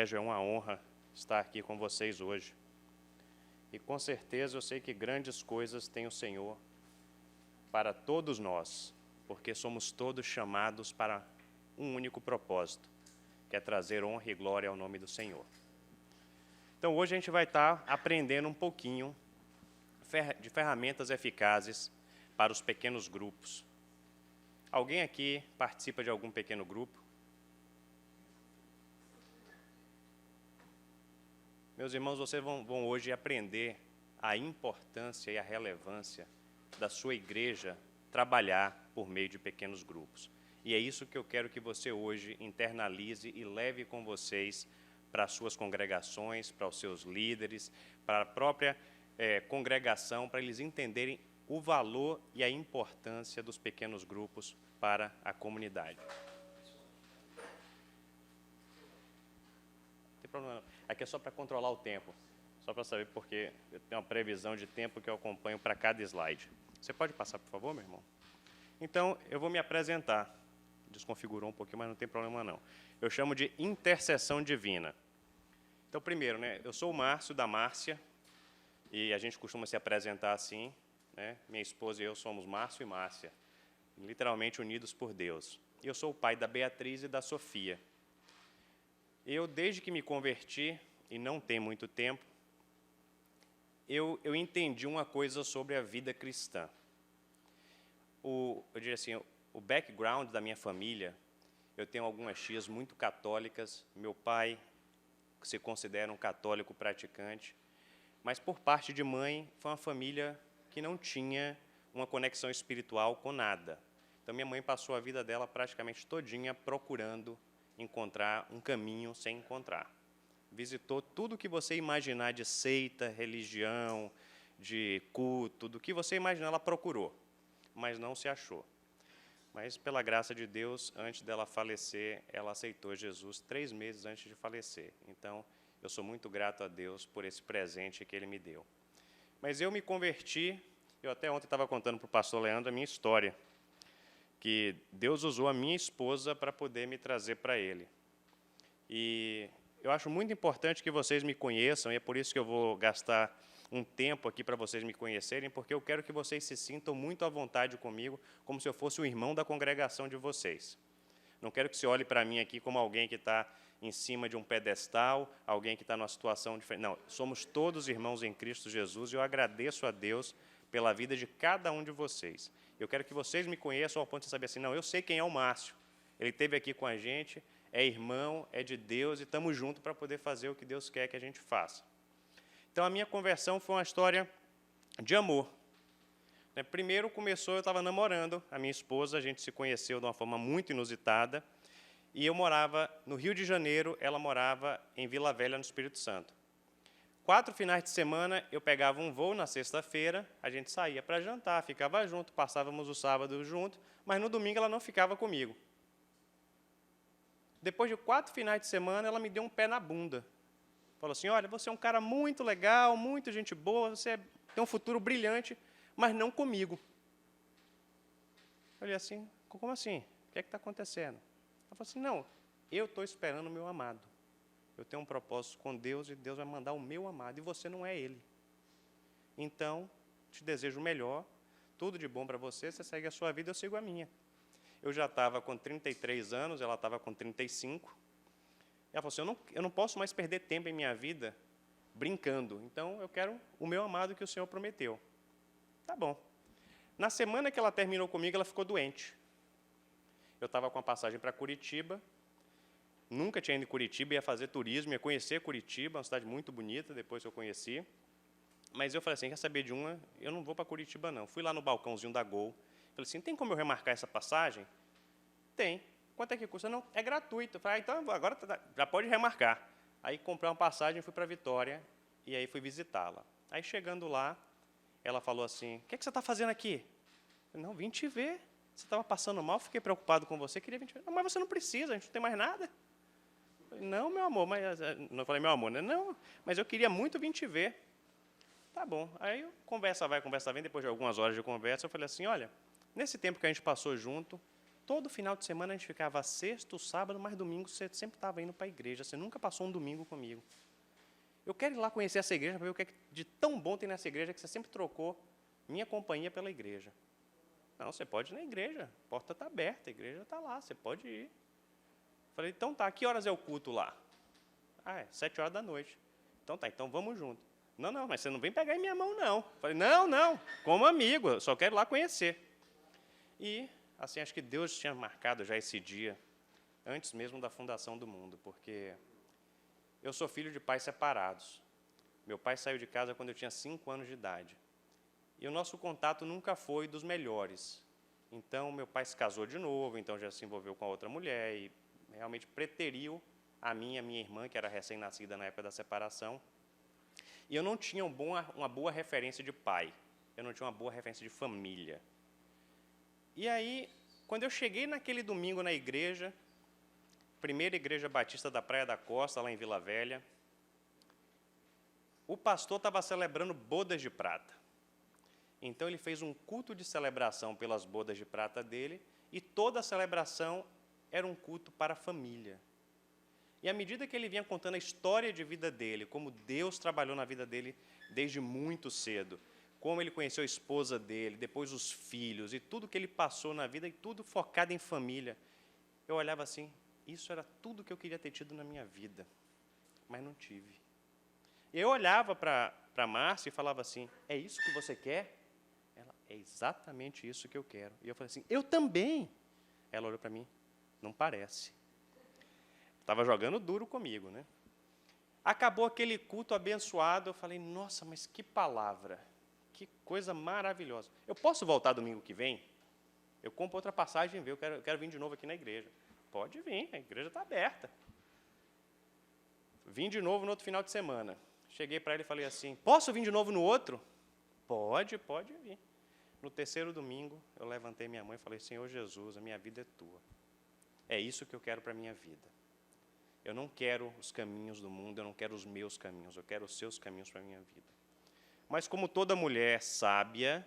privilégio, é uma honra estar aqui com vocês hoje. E com certeza eu sei que grandes coisas tem o Senhor para todos nós, porque somos todos chamados para um único propósito, que é trazer honra e glória ao nome do Senhor. Então hoje a gente vai estar aprendendo um pouquinho de ferramentas eficazes para os pequenos grupos. Alguém aqui participa de algum pequeno grupo? Meus irmãos, vocês vão hoje aprender a importância e a relevância da sua igreja trabalhar por meio de pequenos grupos. E é isso que eu quero que você hoje internalize e leve com vocês para as suas congregações, para os seus líderes, para a própria congregação, para eles entenderem o valor e a importância dos pequenos grupos para a comunidade. Não tem problema não. Aqui é só para controlar o tempo, só para saber, porque eu tenho uma previsão de tempo que eu acompanho para cada slide. Você pode passar, por favor, meu irmão? Então, eu vou me apresentar. Desconfigurou um pouquinho, mas não tem problema não. Eu chamo de intercessão divina. Então, primeiro, eu sou o Márcio, da Márcia, e a gente costuma se apresentar assim, minha esposa e eu somos Márcio e Márcia, literalmente unidos por Deus. E eu sou o pai da Beatriz e da Sofia. Eu, desde que me converti, e não tem muito tempo, eu entendi uma coisa sobre a vida cristã. Eu diria assim, o background da minha família, eu tenho algumas tias muito católicas, meu pai se considera um católico praticante, mas por parte de mãe, foi uma família que não tinha uma conexão espiritual com nada. Então, minha mãe passou a vida dela praticamente todinha procurando encontrar um caminho sem encontrar. Visitou tudo que você imaginar de seita, religião, de culto, do que você imaginar, ela procurou, mas não se achou. Mas, pela graça de Deus, antes dela falecer, ela aceitou Jesus 3 meses antes de falecer. Então, eu sou muito grato a Deus por esse presente que Ele me deu. Mas eu me converti, eu até ontem estava contando para o pastor Leandro a minha história, que Deus usou a minha esposa para poder me trazer para Ele. E eu acho muito importante que vocês me conheçam, e é por isso que eu vou gastar um tempo aqui para vocês me conhecerem, porque eu quero que vocês se sintam muito à vontade comigo, como se eu fosse o irmão da congregação de vocês. Não quero que você olhe para mim aqui como alguém que está em cima de um pedestal, alguém que está numa situação diferente. Não, somos todos irmãos em Cristo Jesus, e eu agradeço a Deus pela vida de cada um de vocês. Eu quero que vocês me conheçam ao ponto de saber assim, não, eu sei quem é o Márcio, ele esteve aqui com a gente, é irmão, é de Deus, e estamos juntos para poder fazer o que Deus quer que a gente faça. Então, a minha conversão foi uma história de amor. Primeiro começou, eu estava namorando a minha esposa, a gente se conheceu de uma forma muito inusitada, e eu morava no Rio de Janeiro, ela morava em Vila Velha, no Espírito Santo. 4 finais de semana, eu pegava um voo na sexta-feira, a gente saía para jantar, ficava junto, passávamos o sábado junto, mas no domingo ela não ficava comigo. Depois de 4 finais de semana, ela me deu um pé na bunda. Falou assim, olha, você é um cara muito legal, muito gente boa, você tem um futuro brilhante, mas não comigo. Eu falei assim, como assim? O que é que está acontecendo? Ela falou assim, não, eu estou esperando o meu amado. Eu tenho um propósito com Deus e Deus vai mandar o meu amado, e você não é ele. Então, te desejo o melhor, tudo de bom para você, você segue a sua vida, eu sigo a minha. Eu já estava com 33 anos, ela estava com 35. Ela falou assim, eu não posso mais perder tempo em minha vida brincando, então eu quero o meu amado que o Senhor prometeu. Tá bom. Na semana que ela terminou comigo, ela ficou doente. Eu estava com a passagem para Curitiba, nunca tinha ido em Curitiba, ia fazer turismo, ia conhecer Curitiba, uma cidade muito bonita, depois que eu conheci. Mas eu falei assim, quer saber de uma? Eu não vou para Curitiba, não. Fui lá no balcãozinho da Gol, falei assim, tem como eu remarcar essa passagem? Tem. Quanto é que custa? Não, é gratuito. Eu falei, então agora já pode remarcar. Aí comprei uma passagem, fui para Vitória, e aí fui visitá-la. Aí chegando lá, ela falou assim, o que você está fazendo aqui? Eu falei, não, vim te ver. Você estava passando mal, fiquei preocupado com você, queria vir te ver. Não, mas você não precisa, a gente não tem mais nada. Eu falei, não, meu amor, mas... Não falei, meu amor, né? Não, mas eu queria muito vir te ver. Tá bom. Aí conversa vai, conversa vem, depois de algumas horas de conversa, eu falei assim, olha, nesse tempo que a gente passou junto, todo final de semana a gente ficava sexta, sábado, mas domingo você sempre estava indo para a igreja. Você nunca passou um domingo comigo. Eu quero ir lá conhecer essa igreja para ver o que é de tão bom tem nessa igreja que você sempre trocou minha companhia pela igreja. Não, você pode ir na igreja, a porta está aberta, a igreja está lá, você pode ir. Falei, então tá, que horas é o culto lá? Ah, é 7 horas da noite. Então tá, então vamos junto. Não, mas você não vem pegar em minha mão, não. Falei, não, como amigo, eu só quero ir lá conhecer. E, assim, acho que Deus tinha marcado já esse dia, antes mesmo da fundação do mundo, porque eu sou filho de pais separados. Meu pai saiu de casa quando eu tinha 5 anos de idade. E o nosso contato nunca foi dos melhores. Então, meu pai se casou de novo, então já se envolveu com a outra mulher e realmente preteriu a minha irmã, que era recém-nascida na época da separação. E eu não tinha uma boa referência de pai. Eu não tinha uma boa referência de família. E aí, quando eu cheguei naquele domingo na igreja, primeira igreja batista da Praia da Costa, lá em Vila Velha, o pastor estava celebrando bodas de prata. Então, ele fez um culto de celebração pelas bodas de prata dele, e toda a celebração era um culto para a família. E à medida que ele vinha contando a história de vida dele, como Deus trabalhou na vida dele desde muito cedo, como ele conheceu a esposa dele, depois os filhos, e tudo que ele passou na vida, e tudo focado em família, eu olhava assim, isso era tudo que eu queria ter tido na minha vida, mas não tive. E eu olhava para a Márcia e falava assim, é isso que você quer? Ela, é exatamente isso que eu quero. E eu falei assim, eu também. Ela olhou para mim, não parece. Estava jogando duro comigo, né? Acabou aquele culto abençoado, eu falei, nossa, mas que palavra, que coisa maravilhosa. Eu posso voltar domingo que vem? Eu compro outra passagem e eu quero vir de novo aqui na igreja. Pode vir, a igreja está aberta. Vim de novo no outro final de semana. Cheguei para ele e falei assim, posso vir de novo no outro? Pode vir. No terceiro domingo, eu levantei minha mãe e falei, Senhor Jesus, a minha vida é tua. É isso que eu quero para a minha vida. Eu não quero os caminhos do mundo, eu não quero os meus caminhos, eu quero os seus caminhos para a minha vida. Mas como toda mulher sábia,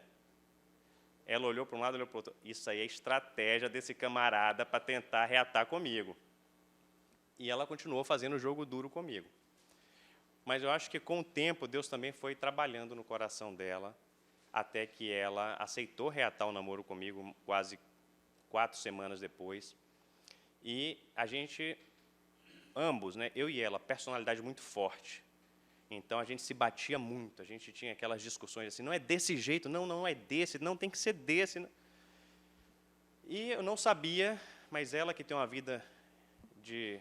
ela olhou para um lado e olhou para o outro. Isso aí é estratégia desse camarada para tentar reatar comigo. E ela continuou fazendo o jogo duro comigo. Mas eu acho que com o tempo, Deus também foi trabalhando no coração dela, até que ela aceitou reatar o namoro comigo quase 4 semanas depois. E a gente, ambos, né, eu e ela, personalidade muito forte. Então, a gente se batia muito, a gente tinha aquelas discussões assim, não é desse jeito, não é desse, não tem que ser desse. E eu não sabia, mas ela que tem uma vida de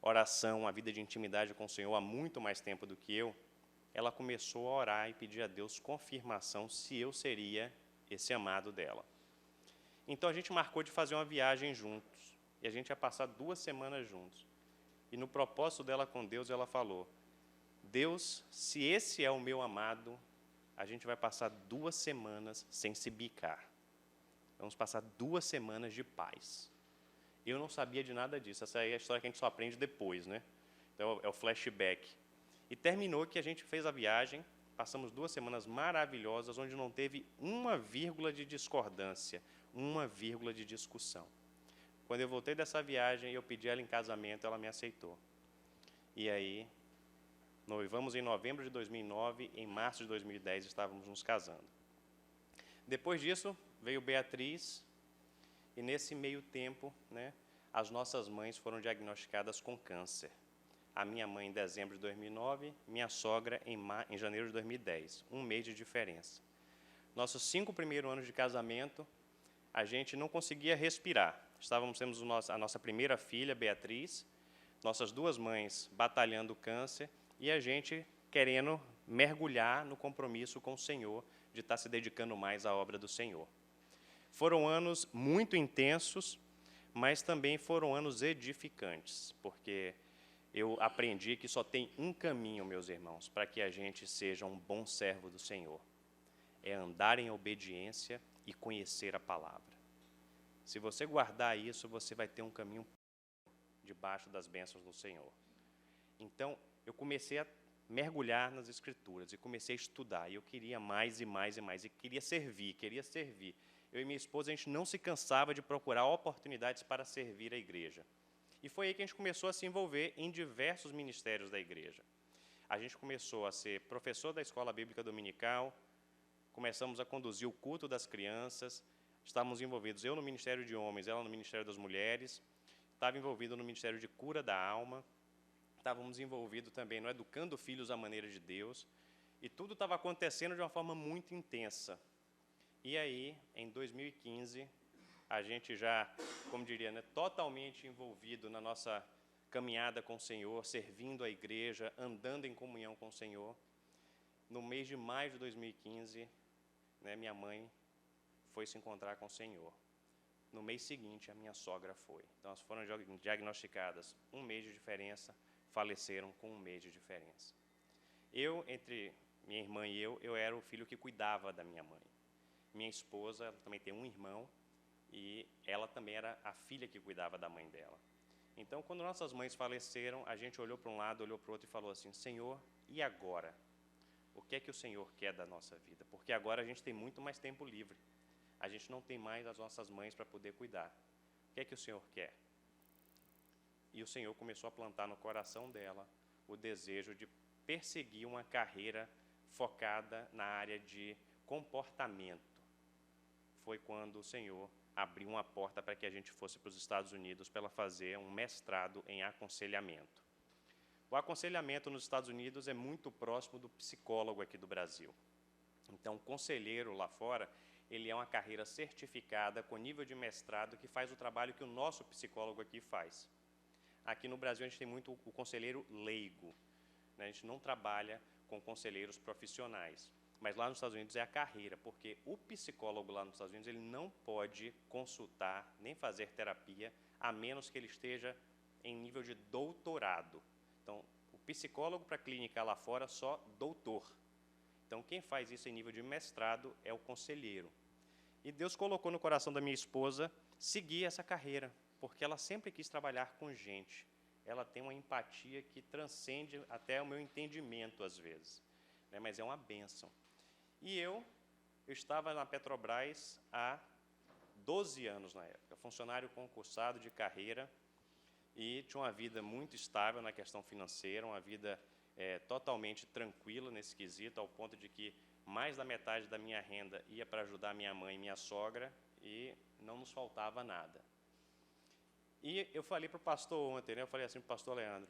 oração, uma vida de intimidade com o Senhor há muito mais tempo do que eu, ela começou a orar e pedir a Deus confirmação se eu seria esse amado dela. Então, a gente marcou de fazer uma viagem juntos, e a gente ia passar 2 semanas juntos. E no propósito dela com Deus, ela falou, Deus, se esse é o meu amado, a gente vai passar 2 semanas sem se bicar. Vamos passar 2 semanas de paz. Eu não sabia de nada disso. Essa aí é a história que a gente só aprende depois, né? Então, é o flashback. E terminou que a gente fez a viagem, passamos 2 semanas maravilhosas, onde não teve uma vírgula de discordância, uma vírgula de discussão. Quando eu voltei dessa viagem e eu pedi ela em casamento, ela me aceitou. E aí, noivamos em novembro de 2009, em março de 2010 estávamos nos casando. Depois disso, veio Beatriz, e nesse meio tempo, né, as nossas mães foram diagnosticadas com câncer. A minha mãe em dezembro de 2009, minha sogra em janeiro de 2010, 1 mês de diferença. Nossos 5 primeiros anos de casamento, a gente não conseguia respirar. Temos a nossa primeira filha, Beatriz, nossas 2 mães batalhando o câncer, e a gente querendo mergulhar no compromisso com o Senhor, de estar se dedicando mais à obra do Senhor. Foram anos muito intensos, mas também foram anos edificantes, porque eu aprendi que só tem um caminho, meus irmãos, para que a gente seja um bom servo do Senhor. É andar em obediência e conhecer a palavra. Se você guardar isso, você vai ter um caminho debaixo das bênçãos do Senhor. Então, eu comecei a mergulhar nas Escrituras e comecei a estudar. E eu queria mais e mais e mais. E queria servir. eu e minha esposa, a gente não se cansava de procurar oportunidades para servir a igreja. E foi aí que a gente começou a se envolver em diversos ministérios da igreja. A gente começou a ser professor da Escola Bíblica Dominical, começamos a conduzir o culto das crianças, estávamos envolvidos, eu no Ministério de Homens, ela no Ministério das Mulheres, estava envolvido no Ministério de Cura da Alma, estávamos envolvidos também no Educando Filhos à Maneira de Deus, e tudo estava acontecendo de uma forma muito intensa. E aí, em 2015, a gente já, como diria, né, totalmente envolvido na nossa caminhada com o Senhor, servindo a igreja, andando em comunhão com o Senhor. No mês de maio de 2015, né, minha mãe foi se encontrar com o Senhor. No mês seguinte, a minha sogra foi. Então, elas foram diagnosticadas 1 mês de diferença, faleceram com 1 mês de diferença. Eu, entre minha irmã e eu era o filho que cuidava da minha mãe. Minha esposa, ela também tem um irmão, e ela também era a filha que cuidava da mãe dela. Então, quando nossas mães faleceram, a gente olhou para um lado, olhou para o outro e falou assim, Senhor, e agora? O que é que o Senhor quer da nossa vida? Porque agora a gente tem muito mais tempo livre. A gente não tem mais as nossas mães para poder cuidar. O que é que o Senhor quer? E o Senhor começou a plantar no coração dela o desejo de perseguir uma carreira focada na área de comportamento. Foi quando o Senhor abriu uma porta para que a gente fosse para os Estados Unidos para ela fazer um mestrado em aconselhamento. O aconselhamento nos Estados Unidos é muito próximo do psicólogo aqui do Brasil. Então, o conselheiro lá fora, ele é uma carreira certificada com nível de mestrado que faz o trabalho que o nosso psicólogo aqui faz. Aqui no Brasil, a gente tem muito o conselheiro leigo, né? A gente não trabalha com conselheiros profissionais. Mas lá nos Estados Unidos é a carreira, porque o psicólogo lá nos Estados Unidos ele não pode consultar nem fazer terapia, a menos que ele esteja em nível de doutorado. Então, o psicólogo para a clínica lá fora só doutor. Então, quem faz isso em nível de mestrado é o conselheiro. E Deus colocou no coração da minha esposa seguir essa carreira, porque ela sempre quis trabalhar com gente. Ela tem uma empatia que transcende até o meu entendimento, às vezes, né? Mas é uma bênção. E eu estava na Petrobras há 12 anos na época, funcionário concursado de carreira, e tinha uma vida muito estável na questão financeira, uma vida totalmente tranquila nesse quesito, ao ponto de que mais da metade da minha renda ia para ajudar minha mãe e minha sogra, e não nos faltava nada. E eu falei para o pastor ontem, né, eu falei assim para o pastor Leandro,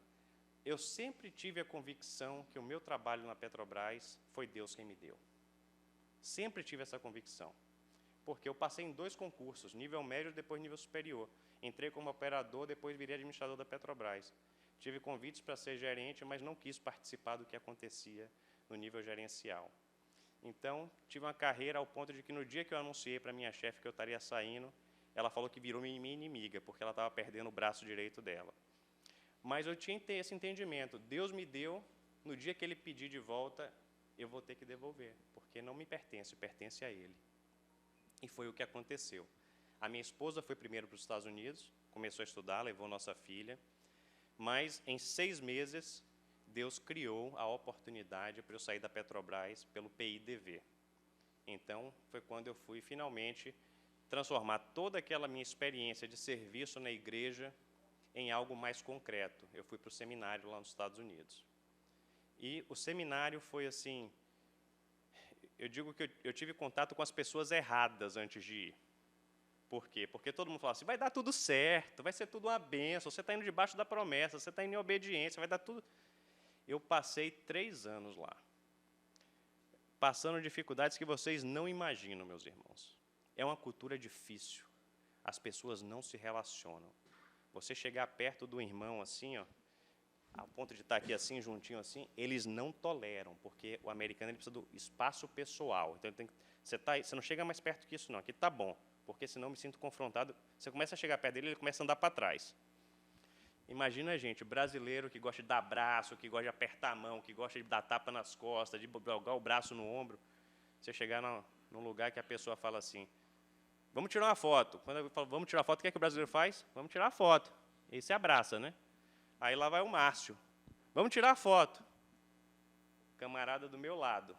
eu sempre tive a convicção que o meu trabalho na Petrobras foi Deus quem me deu. Sempre tive essa convicção, porque eu passei em 2 concursos, nível médio e depois nível superior. Entrei como operador, depois virei administrador da Petrobras. Tive convites para ser gerente, mas não quis participar do que acontecia no nível gerencial. Então, tive uma carreira ao ponto de que no dia que eu anunciei para minha chefe que eu estaria saindo, ela falou que virou minha inimiga, porque ela estava perdendo o braço direito dela. Mas eu tinha esse entendimento, Deus me deu, no dia que Ele pedir de volta, eu vou ter que devolver, porque não me pertence, pertence a Ele. E foi o que aconteceu. A minha esposa foi primeiro para os Estados Unidos, começou a estudar, levou nossa filha, mas em 6 meses, Deus criou a oportunidade para eu sair da Petrobras pelo PIDV. Então, foi quando eu fui finalmente transformar toda aquela minha experiência de serviço na igreja em algo mais concreto. Eu fui para o seminário lá nos Estados Unidos. E o seminário foi assim, eu digo que eu tive contato com as pessoas erradas antes de ir. Por quê? Porque todo mundo fala assim, vai dar tudo certo, vai ser tudo uma bênção, você está indo debaixo da promessa, você está indo em obediência, vai dar tudo... Eu passei 3 anos lá, passando dificuldades que vocês não imaginam, meus irmãos. É uma cultura difícil, as pessoas não se relacionam. Você chegar perto do irmão assim, ó, a ponto de estar aqui assim, juntinho assim, eles não toleram, porque o americano ele precisa do espaço pessoal. Então, você não chega mais perto que isso, não. Aqui está bom, porque senão eu me sinto confrontado. Você começa a chegar perto dele, ele começa a andar para trás. Imagina a gente, brasileiro que gosta de dar abraço, que gosta de apertar a mão, que gosta de dar tapa nas costas, de jogar o braço no ombro. Você chegar num lugar que a pessoa fala assim, vamos tirar uma foto. Quando eu falo, vamos tirar foto, o que é que o brasileiro faz? Vamos tirar a foto. E se abraça, né? Aí lá vai o Márcio. Vamos tirar a foto. Camarada do meu lado,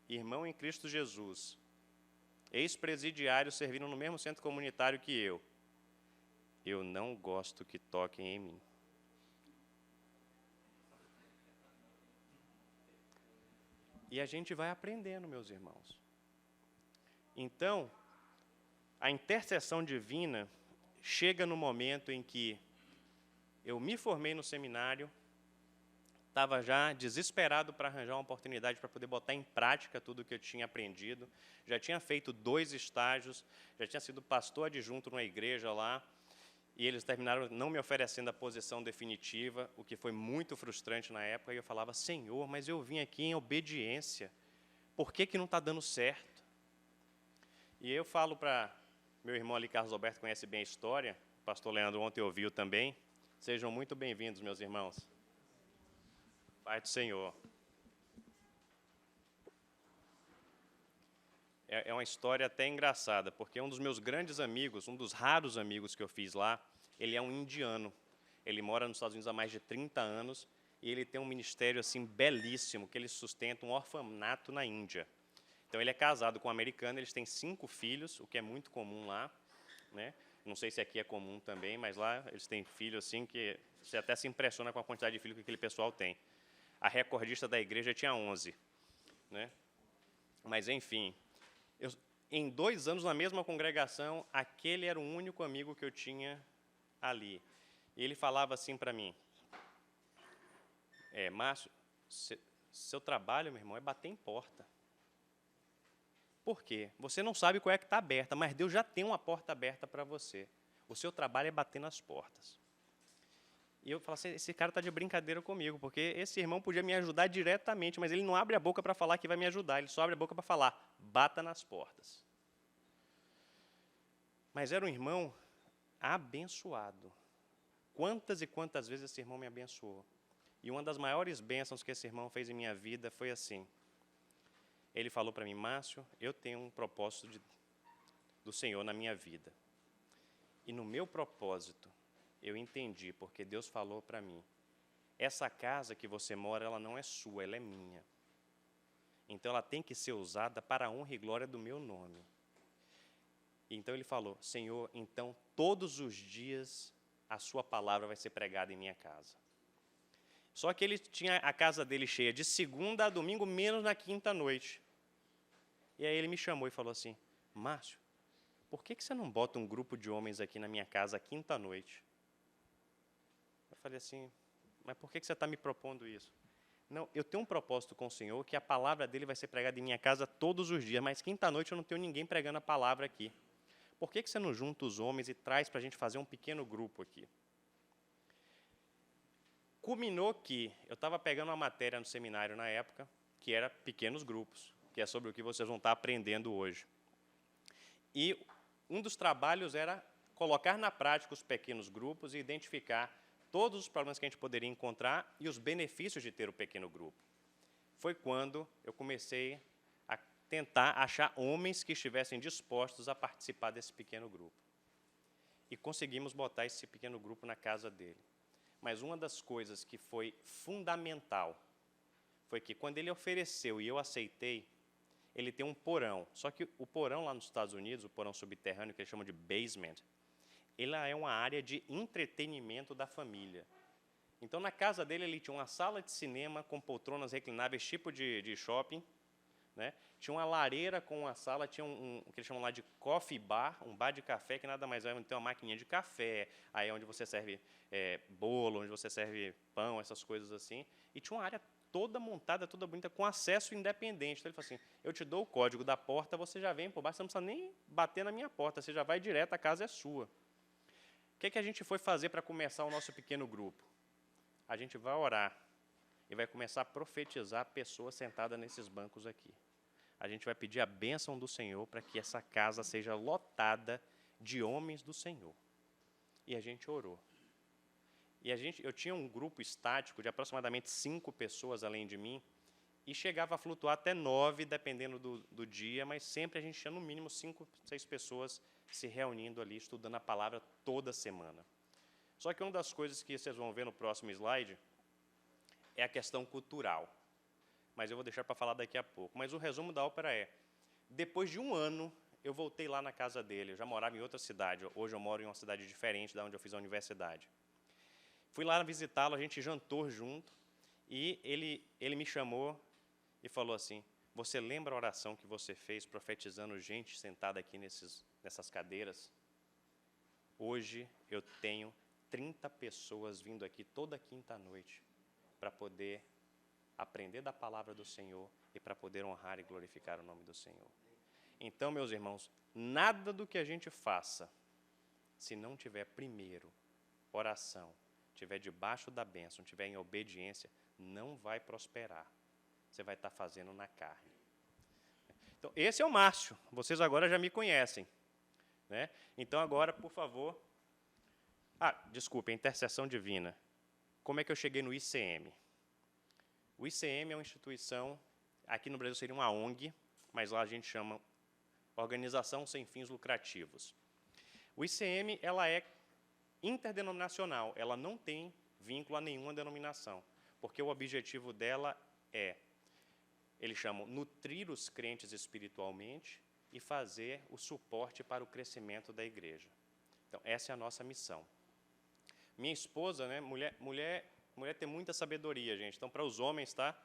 irmão em Cristo Jesus, ex-presidiários servindo no mesmo centro comunitário que eu. Eu não gosto que toquem em mim. E a gente vai aprendendo, meus irmãos. Então, a intercessão divina chega no momento em que eu me formei no seminário, estava já desesperado para arranjar uma oportunidade para poder botar em prática tudo o que eu tinha aprendido. Já tinha feito 2 estágios, já tinha sido pastor adjunto numa igreja lá, e eles terminaram não me oferecendo a posição definitiva, o que foi muito frustrante na época, e eu falava, Senhor, mas eu vim aqui em obediência, por que não está dando certo? E eu falo para meu irmão ali, Carlos Alberto, conhece bem a história, o pastor Leandro ontem ouviu também, sejam muito bem-vindos, meus irmãos. Pai do Senhor. É uma história até engraçada, porque um dos meus grandes amigos, um dos raros amigos que eu fiz lá, ele é um indiano. Ele mora nos Estados Unidos há mais de 30 anos e ele tem um ministério assim belíssimo, que ele sustenta um orfanato na Índia. Então, ele é casado com um americano, eles têm 5 filhos, o que é muito comum lá, né? Não sei se aqui é comum também, mas lá eles têm filhos assim que você até se impressiona com a quantidade de filhos que aquele pessoal tem. A recordista da igreja tinha 11, né? Mas, enfim, em 2 anos na mesma congregação, aquele era o único amigo que eu tinha ali. E ele falava assim para mim, Márcio, seu trabalho, meu irmão, é bater em porta. Por quê? Você não sabe qual é que está aberta, mas Deus já tem uma porta aberta para você. O seu trabalho é bater nas portas. E eu falo assim, esse cara está de brincadeira comigo, porque esse irmão podia me ajudar diretamente, mas ele não abre a boca para falar que vai me ajudar, ele só abre a boca para falar, bata nas portas. Mas era um irmão abençoado. Quantas e quantas vezes esse irmão me abençoou. E uma das maiores bênçãos que esse irmão fez em minha vida foi assim. Ele falou para mim, Márcio, eu tenho um propósito do Senhor na minha vida. E no meu propósito, eu entendi, porque Deus falou para mim, essa casa que você mora, ela não é sua, ela é minha. Então, ela tem que ser usada para a honra e glória do meu nome. Então, ele falou, Senhor, então, todos os dias, a sua palavra vai ser pregada em minha casa. Só que ele tinha a casa dele cheia de segunda a domingo, menos na quinta noite. E aí ele me chamou e falou assim, Márcio, por que você não bota um grupo de homens aqui na minha casa quinta noite? Eu falei assim, mas por que você está me propondo isso? Não, eu tenho um propósito com o Senhor, que a palavra dele vai ser pregada em minha casa todos os dias, mas quinta-noite eu não tenho ninguém pregando a palavra aqui. Por que você não junta os homens e traz para a gente fazer um pequeno grupo aqui? Culminou que eu estava pegando uma matéria no seminário na época, que era pequenos grupos, que é sobre o que vocês vão estar aprendendo hoje. E um dos trabalhos era colocar na prática os pequenos grupos e identificar todos os problemas que a gente poderia encontrar e os benefícios de ter o pequeno grupo. Foi quando eu comecei a tentar achar homens que estivessem dispostos a participar desse pequeno grupo. E conseguimos botar esse pequeno grupo na casa dele. Mas uma das coisas que foi fundamental foi que, quando ele ofereceu e eu aceitei, ele tem um porão. Só que o porão lá nos Estados Unidos, o porão subterrâneo, que eles chamam de basement, ele é uma área de entretenimento da família. Então, na casa dele, ele tinha uma sala de cinema com poltronas reclináveis, tipo de shopping, né? Tinha uma lareira com uma sala, tinha o que eles chamam lá de coffee bar, um bar de café, que nada mais é onde tem uma maquininha de café, aí é onde você serve bolo, onde você serve pão, essas coisas assim. E tinha uma área toda montada, toda bonita, com acesso independente. Então, ele falou assim, eu te dou o código da porta, você já vem por baixo, você não precisa nem bater na minha porta, você já vai direto, a casa é sua. O que a gente foi fazer para começar o nosso pequeno grupo? A gente vai orar e vai começar a profetizar pessoas sentadas nesses bancos aqui. A gente vai pedir a bênção do Senhor para que essa casa seja lotada de homens do Senhor. E a gente orou. E eu tinha um grupo estático de aproximadamente 5 pessoas além de mim, e chegava a flutuar até 9, dependendo do dia, mas sempre a gente tinha no mínimo 5, 6 pessoas se reunindo ali, estudando a palavra toda semana. Só que uma das coisas que vocês vão ver no próximo slide é a questão cultural. Mas eu vou deixar para falar daqui a pouco. Mas o resumo da ópera é, depois de um ano eu voltei lá na casa dele. Eu já morava em outra cidade. Hoje eu moro em uma cidade diferente da onde eu fiz a universidade. Fui lá visitá-lo, a gente jantou junto, e ele me chamou e falou assim: você lembra a oração que você fez profetizando gente sentada aqui nessas cadeiras? Hoje eu tenho 30 pessoas vindo aqui toda quinta-noite para poder aprender da palavra do Senhor e para poder honrar e glorificar o nome do Senhor. Então, meus irmãos, nada do que a gente faça, se não tiver primeiro oração, tiver debaixo da bênção, tiver em obediência, não vai prosperar. Você vai estar fazendo na carne. Então, esse é o Márcio. Vocês agora já me conhecem, né? Então, agora, por favor... desculpe, a intercessão divina. Como é que eu cheguei no ICM? O ICM é uma instituição, aqui no Brasil seria uma ONG, mas lá a gente chama Organização Sem Fins Lucrativos. O ICM, ela é interdenominacional, ela não tem vínculo a nenhuma denominação, porque o objetivo dela eles chamam nutrir os crentes espiritualmente e fazer o suporte para o crescimento da igreja. Então, essa é a nossa missão. Minha esposa, né, mulher tem muita sabedoria, gente. Então, para os homens, tá?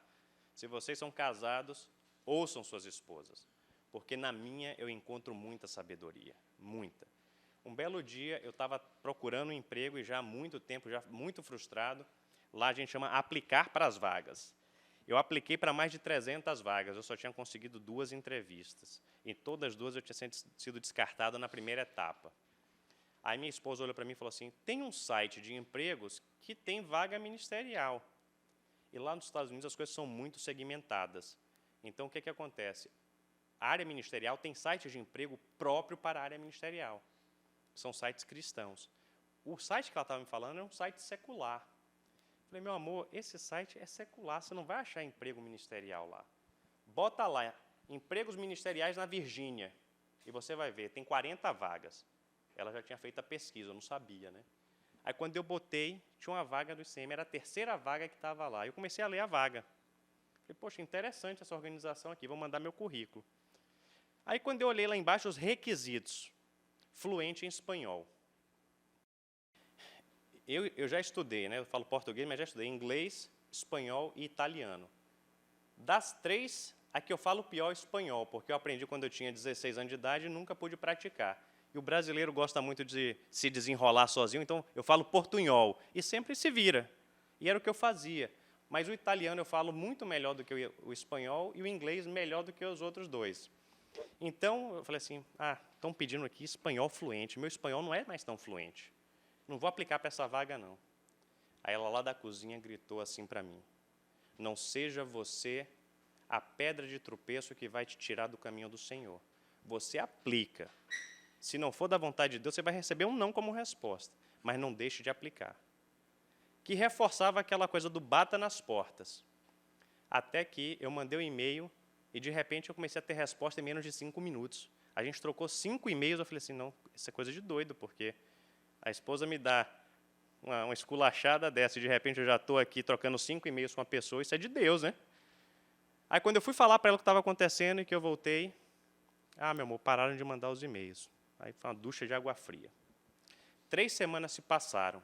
Se vocês são casados, ouçam suas esposas, porque na minha eu encontro muita sabedoria, muita. Um belo dia, eu estava procurando um emprego e já há muito tempo, já muito frustrado. Lá a gente chama aplicar para as vagas. Eu apliquei para mais de 300 vagas, eu só tinha conseguido 2 entrevistas. Em todas as 2 eu tinha sido descartado na primeira etapa. Aí minha esposa olhou para mim e falou assim: tem um site de empregos que tem vaga ministerial. E lá nos Estados Unidos as coisas são muito segmentadas. Então, o que acontece? A área ministerial tem sites de emprego próprio para a área ministerial. São sites cristãos. O site que ela estava me falando é um site secular. Eu falei: meu amor, esse site é secular, você não vai achar emprego ministerial lá. Bota lá, empregos ministeriais na Virgínia, e você vai ver, tem 40 vagas. Ela já tinha feito a pesquisa, eu não sabia, né? Aí, quando eu botei, tinha uma vaga do ICM, era a terceira vaga que estava lá. Eu comecei a ler a vaga. Falei: poxa, interessante essa organização aqui, vou mandar meu currículo. Aí, quando eu olhei lá embaixo, os requisitos: fluente em espanhol. Eu já estudei, né? Eu falo português, mas já estudei inglês, espanhol e italiano. Das 3, a que eu falo pior é espanhol, porque eu aprendi quando eu tinha 16 anos de idade e nunca pude praticar. E o brasileiro gosta muito de se desenrolar sozinho, então eu falo portunhol, e sempre se vira. E era o que eu fazia. Mas o italiano eu falo muito melhor do que o espanhol, e o inglês melhor do que os outros 2. Então, eu falei assim: estão pedindo aqui espanhol fluente. Meu espanhol não é mais tão fluente. Não vou aplicar para essa vaga, não. Aí ela lá da cozinha gritou assim para mim: não seja você a pedra de tropeço que vai te tirar do caminho do Senhor. Você aplica. Se não for da vontade de Deus, você vai receber um não como resposta, mas não deixe de aplicar. Que reforçava aquela coisa do bata nas portas. Até que eu mandei um e-mail e, de repente, eu comecei a ter resposta em menos de 5 minutos. A gente trocou 5 e-mails, eu falei assim: não, isso é coisa de doido, porque a esposa me dá uma esculachada dessa e, de repente, eu já estou aqui trocando 5 e-mails com uma pessoa, isso é de Deus, né? Aí, quando eu fui falar para ela o que estava acontecendo e que eu voltei, meu amor, pararam de mandar os e-mails. Aí foi uma ducha de água fria. 3 semanas se passaram.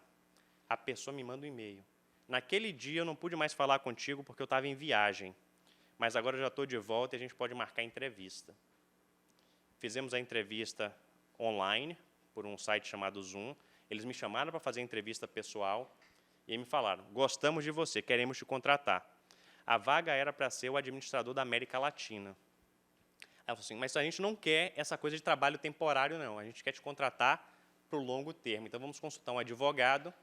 A pessoa me manda um e-mail: naquele dia eu não pude mais falar contigo porque eu estava em viagem, mas agora eu já estou de volta e a gente pode marcar entrevista. Fizemos a entrevista online, por um site chamado Zoom. Eles me chamaram para fazer a entrevista pessoal e me falaram: gostamos de você, queremos te contratar. A vaga era para ser o administrador da América Latina. Ela falou assim: mas a gente não quer essa coisa de trabalho temporário, não. A gente quer te contratar para o longo termo. Então, vamos consultar um advogado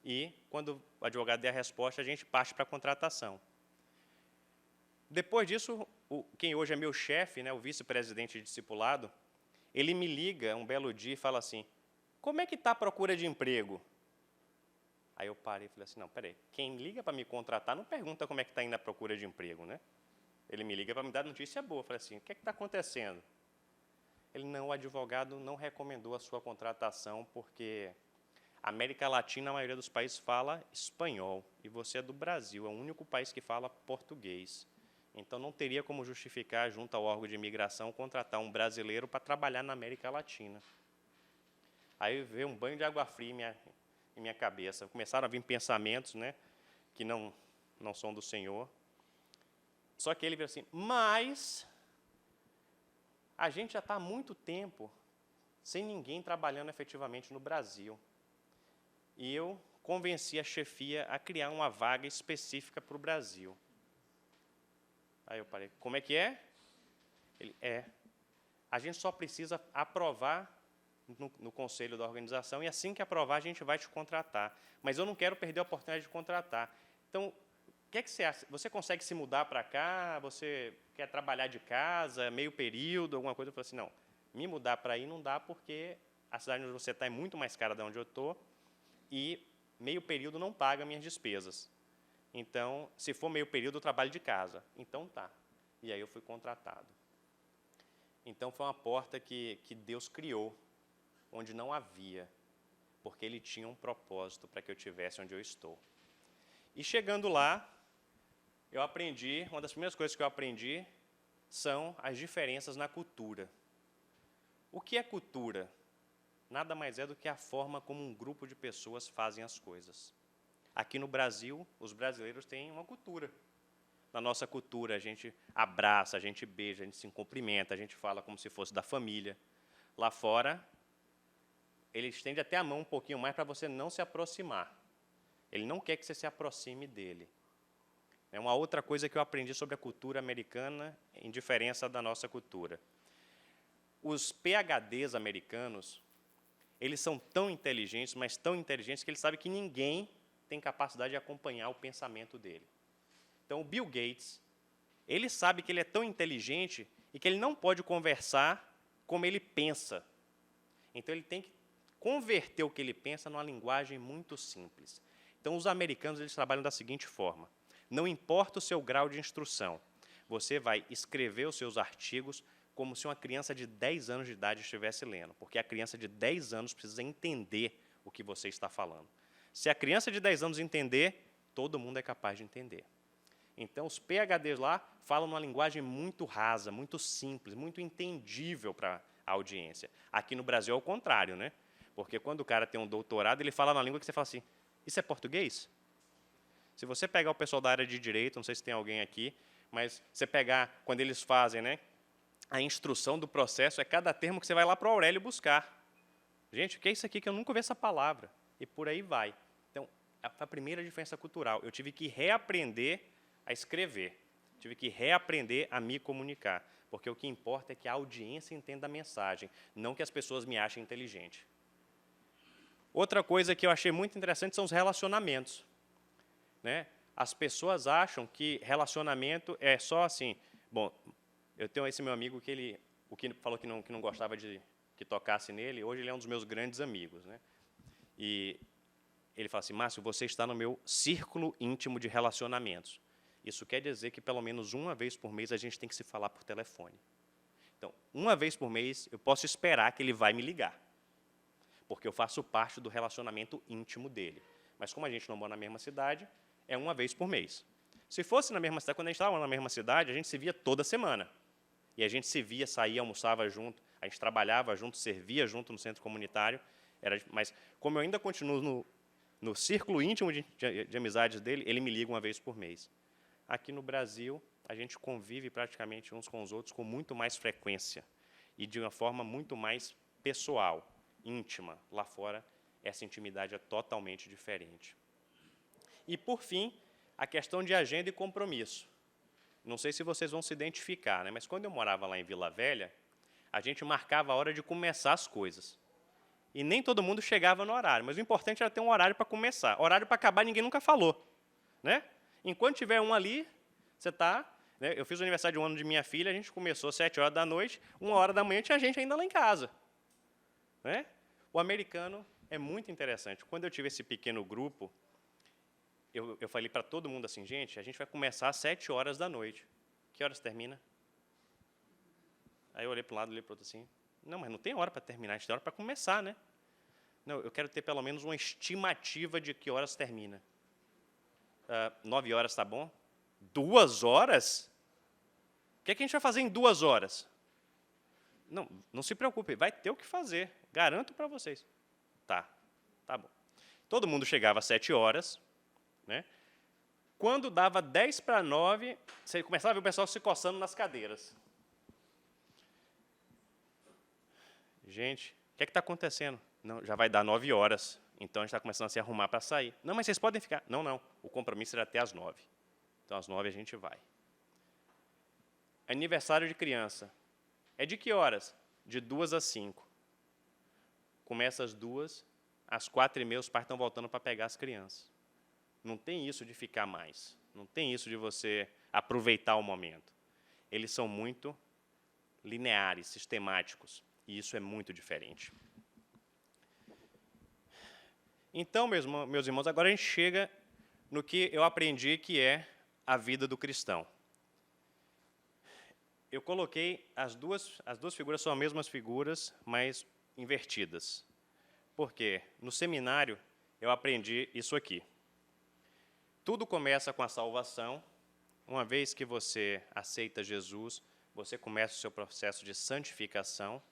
e, quando o advogado der a resposta, a gente parte para a contratação. Depois disso, quem hoje é meu chefe, né, o vice-presidente de discipulado, ele me liga um belo dia e fala assim: como é que está a procura de emprego? Aí eu parei e falei assim: não, peraí, quem liga para me contratar não pergunta como é que está indo a procura de emprego, né? Ele me liga para me dar notícia boa. Eu falei assim: o que está acontecendo? Ele: não, o advogado não recomendou a sua contratação porque a América Latina, a maioria dos países fala espanhol, e você é do Brasil, é o único país que fala português. Então, não teria como justificar, junto ao órgão de imigração, contratar um brasileiro para trabalhar na América Latina. Aí veio um banho de água fria em minha cabeça. Começaram a vir pensamentos, né, que não são do Senhor. Só que ele veio assim, mas a gente já está há muito tempo sem ninguém trabalhando efetivamente no Brasil. E eu convenci a chefia a criar uma vaga específica para o Brasil. Aí eu parei, como é que é? Ele, a gente só precisa aprovar no conselho da organização, e assim que aprovar, a gente vai te contratar. Mas eu não quero perder a oportunidade de contratar. Então, o que é que você acha? Você consegue se mudar para cá? Você quer trabalhar de casa, meio período, alguma coisa? Eu falei assim, não, me mudar para aí não dá, porque a cidade onde você está é muito mais cara de onde eu estou, e meio período não paga minhas despesas. Então, se for meio período, eu trabalho de casa. Então, tá. E aí eu fui contratado. Então, foi uma porta que Deus criou, onde não havia, porque Ele tinha um propósito para que eu estivesse onde eu estou. E chegando lá, eu aprendi, uma das primeiras coisas que eu aprendi são as diferenças na cultura. O que é cultura? Nada mais é do que a forma como um grupo de pessoas fazem as coisas. Aqui no Brasil, os brasileiros têm uma cultura. Na nossa cultura, a gente abraça, a gente beija, a gente se cumprimenta, a gente fala como se fosse da família. Lá fora, ele estende até a mão um pouquinho mais para você não se aproximar. Ele não quer que você se aproxime dele. É uma outra coisa que eu aprendi sobre a cultura americana, em diferença da nossa cultura. Os PhDs americanos, eles são tão inteligentes, mas tão inteligentes, que eles sabem que ninguém tem capacidade de acompanhar o pensamento dele. Então, o Bill Gates, ele sabe que ele é tão inteligente e que ele não pode conversar como ele pensa. Então, ele tem que converter o que ele pensa numa linguagem muito simples. Então, os americanos eles trabalham da seguinte forma. Não importa o seu grau de instrução, você vai escrever os seus artigos como se uma criança de 10 anos de idade estivesse lendo, porque a criança de 10 anos precisa entender o que você está falando. Se a criança de 10 anos entender, todo mundo é capaz de entender. Então, os PhDs lá falam uma linguagem muito rasa, muito simples, muito entendível para a audiência. Aqui no Brasil é o contrário, né? Porque quando o cara tem um doutorado, ele fala na língua que você fala assim, isso é português? Se você pegar o pessoal da área de direito, não sei se tem alguém aqui, mas você pegar, quando eles fazem, né, a instrução do processo, é cada termo que você vai lá para o Aurélio buscar. Gente, o que é isso aqui que eu nunca ouvi essa palavra? E por aí vai. Então, a primeira diferença cultural, eu tive que reaprender a escrever, tive que reaprender a me comunicar, porque o que importa é que a audiência entenda a mensagem, não que as pessoas me achem inteligente. Outra coisa que eu achei muito interessante são os relacionamentos. Né? As pessoas acham que relacionamento é só assim. Bom, eu tenho esse meu amigo que o que falou que não gostava de que tocasse nele, hoje ele é um dos meus grandes amigos. Né? E ele fala assim, Márcio, você está no meu círculo íntimo de relacionamentos. Isso quer dizer que pelo menos uma vez por mês a gente tem que se falar por telefone. Então, uma vez por mês eu posso esperar que ele vai me ligar, porque eu faço parte do relacionamento íntimo dele. Mas como a gente não mora na mesma cidade, é uma vez por mês. Se fosse na mesma cidade, quando a gente estava na mesma cidade, a gente se via toda semana. E a gente se via, saía, almoçava junto, a gente trabalhava junto, servia junto no centro comunitário. Mas como eu ainda continuo no círculo íntimo de amizades dele, ele me liga uma vez por mês. Aqui no Brasil, a gente convive praticamente uns com os outros com muito mais frequência e de uma forma muito mais pessoal, íntima. Lá fora, essa intimidade é totalmente diferente. E, por fim, a questão de agenda e compromisso. Não sei se vocês vão se identificar, né? Mas quando eu morava lá em Vila Velha, a gente marcava a hora de começar as coisas. E nem todo mundo chegava no horário, mas o importante era ter um horário para começar. Horário para acabar, ninguém nunca falou. Né? Enquanto tiver um ali, você está... Né? Eu fiz o aniversário de um ano de minha filha, a gente começou às 7 horas da noite, 1 hora da manhã tinha gente ainda lá em casa. Né? O americano é muito interessante. Quando eu tive esse pequeno grupo, eu falei para todo mundo assim, gente, a gente vai começar às 7 horas da noite. Que horas termina? Aí eu olhei para um lado, olhei para o outro assim, não, mas não tem hora para terminar, a gente tem hora para começar, né? Não, eu quero ter pelo menos uma estimativa de que horas termina. 9 horas está bom? 2 horas? O que é que a gente vai fazer em 2 horas? Não, não se preocupe, vai ter o que fazer, garanto para vocês. Tá bom. Todo mundo chegava às 7 horas, né? Quando dava 10 para 9, você começava a ver o pessoal se coçando nas cadeiras. Gente, o que é que está acontecendo? Não, já vai dar 9 horas, então a gente está começando a se arrumar para sair. Não, mas vocês podem ficar. Não, não, o compromisso era até às 9. Então, às 9 a gente vai. Aniversário de criança. É de que horas? De 2 às 5. Começa às 2, às 4h30 os pais estão voltando para pegar as crianças. Não tem isso de ficar mais. Não tem isso de você aproveitar o momento. Eles são muito lineares, sistemáticos. E isso é muito diferente. Então, meus irmãos, agora a gente chega no que eu aprendi que é a vida do cristão. Eu coloquei as duas figuras, são as mesmas figuras, mas invertidas. Por quê? No seminário, eu aprendi isso aqui. Tudo começa com a salvação. Uma vez que você aceita Jesus, você começa o seu processo de santificação.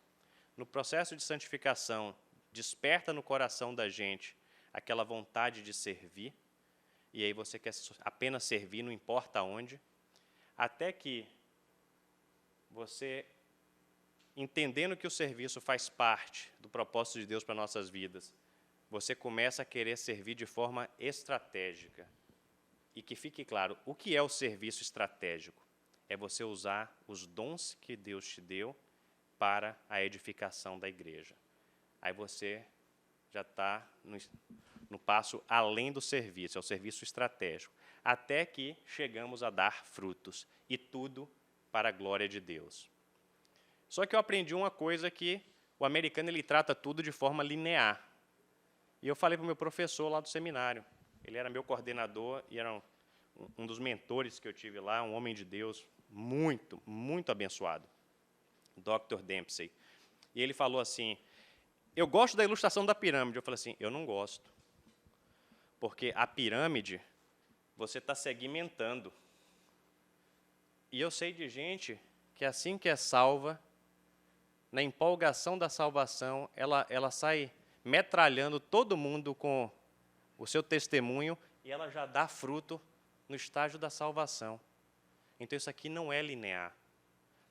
No processo de santificação, desperta no coração da gente aquela vontade de servir, e aí você quer apenas servir, não importa onde, até que você, entendendo que o serviço faz parte do propósito de Deus para nossas vidas, você começa a querer servir de forma estratégica. E que fique claro, o que é o serviço estratégico? É você usar os dons que Deus te deu para a edificação da igreja. Aí você já está no passo além do serviço, é o serviço estratégico, até que chegamos a dar frutos, e tudo para a glória de Deus. Só que eu aprendi uma coisa que o americano ele trata tudo de forma linear. E eu falei para o meu professor lá do seminário, ele era meu coordenador e era um dos mentores que eu tive lá, um homem de Deus muito, muito abençoado, Dr. Dempsey. E ele falou assim, eu gosto da ilustração da pirâmide. Eu falei assim, eu não gosto. Porque a pirâmide, você está segmentando. E eu sei de gente que assim que é salva, na empolgação da salvação, ela sai metralhando todo mundo com o seu testemunho e ela já dá fruto no estágio da salvação. Então isso aqui não é linear,